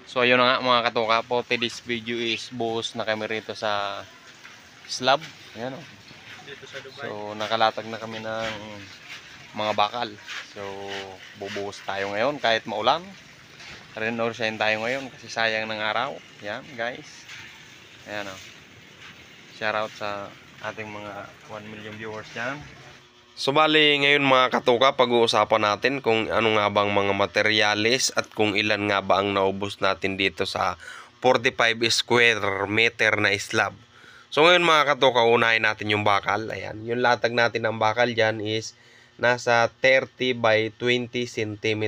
So ayun na nga mga katoka, for today's video is buhos na kami rito sa slab. Ayan, oh. Dito sa Dubai. So nakalatag na kami ng mga bakal. So bubuhos tayo ngayon kahit maulan. Rin or shine tayo ngayon kasi sayang ng araw. Yan guys. Ayan, oh. Shoutout sa ating mga 1 million viewers dyan. So bali ngayon mga katuka, pag-uusapan natin kung ano nga bang mga materyales at kung ilan nga ba ang naubos natin dito sa 45 square meter na slab. So ngayon mga katuka, unahin natin yung bakal. Ayan, yung latag natin ng bakal dyan is nasa 30 by 20 cm.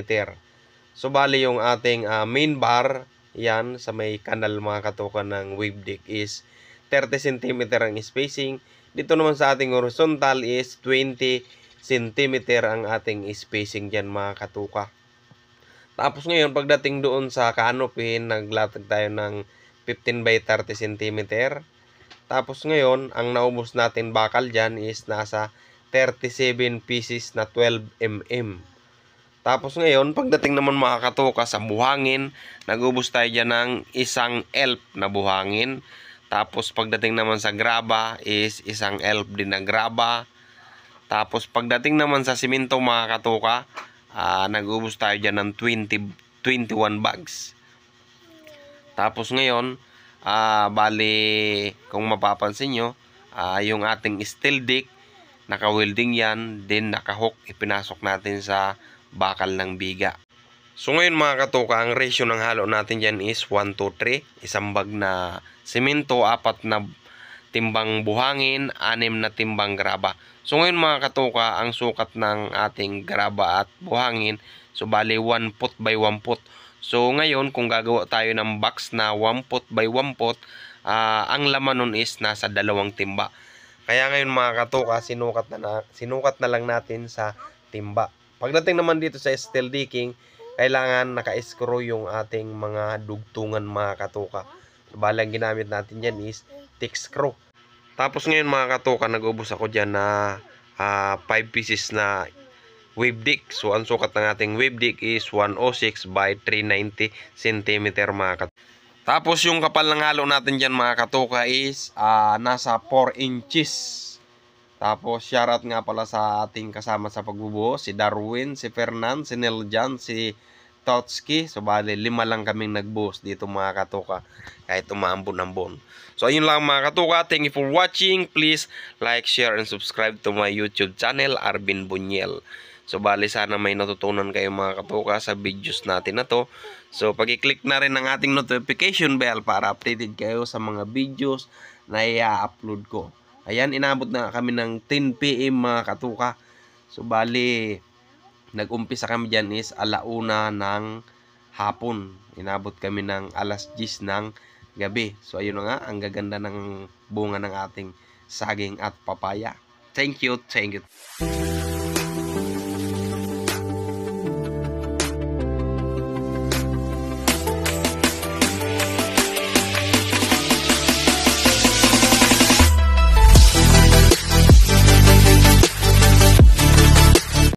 So bali yung ating main bar, yan sa may kanal mga katuka ng wave deck is 30 cm ang spacing. Dito naman sa ating horizontal is 20 cm ang ating spacing dyan mga katuka. Tapos ngayon pagdating doon sa canopy, naglatag tayo ng 15 by 30 cm. Tapos ngayon ang naubos natin bakal dyan is nasa 37 pieces na 12 mm. Tapos ngayon pagdating naman mga katuka sa buhangin, nagubos tayo dyan ng isang elf na buhangin. Tapos pagdating naman sa graba is isang elf din na graba. Tapos pagdating naman sa simento mga katuka, nag-ubos tayo dyan ng 21 bags. Tapos ngayon, bali kung mapapansin nyo, yung ating steel deck, naka-welding yan, then naka-hook, ipinasok natin sa bakal ng biga. So ngayon mga katuka, ang ratio ng halo natin dyan is 1-3. Isang bag na simento, 4 na timbang buhangin, 6 na timbang graba. So ngayon mga katuka, ang sukat ng ating graba at buhangin, so bali 1 foot by 1 foot. So ngayon kung gagawa tayo ng box na 1 foot by 1 foot, ang laman nun is nasa 2 timba. Kaya ngayon mga katuka, sinukat na lang natin sa timba. Pagdating naman dito sa steel decking, kailangan naka-screw yung ating mga dugtungan mga katuka. Balang ginamit natin dyan is thick screw. Tapos ngayon mga katuka, nag-ubos ako dyan na 5 pieces na wave deck. So ang sukat ng ating wave deck is 106 by 390 cm mga katuka. Tapos yung kapal ng halo natin dyan mga katuka is nasa 4 inches. Tapos shoutout nga pala sa ating kasama sa pagbubuo, si Darwin, si Fernan, si Neljan, si Totski. So bali 5 lang kaming nagbuhos dito mga katuka, kahit umaambon-ambon. So ayun lang mga katuka, thank you for watching. Please like, share, and subscribe to my YouTube channel, Arvin Bunyel. So bali sana may natutunan kayo mga katuka sa videos natin na to. So pag-i-click na rin ang ating notification bell para updated kayo sa mga videos na i-upload ko. Ayan, inabot na kami ng 10 PM mga katuka. So bali nag-umpisa kami dyan is 1:00 ng hapon. Inabot kami ng 10:00 ng gabi. So ayun na nga, ang gaganda ng bunga ng ating saging at papaya. Thank you, thank you.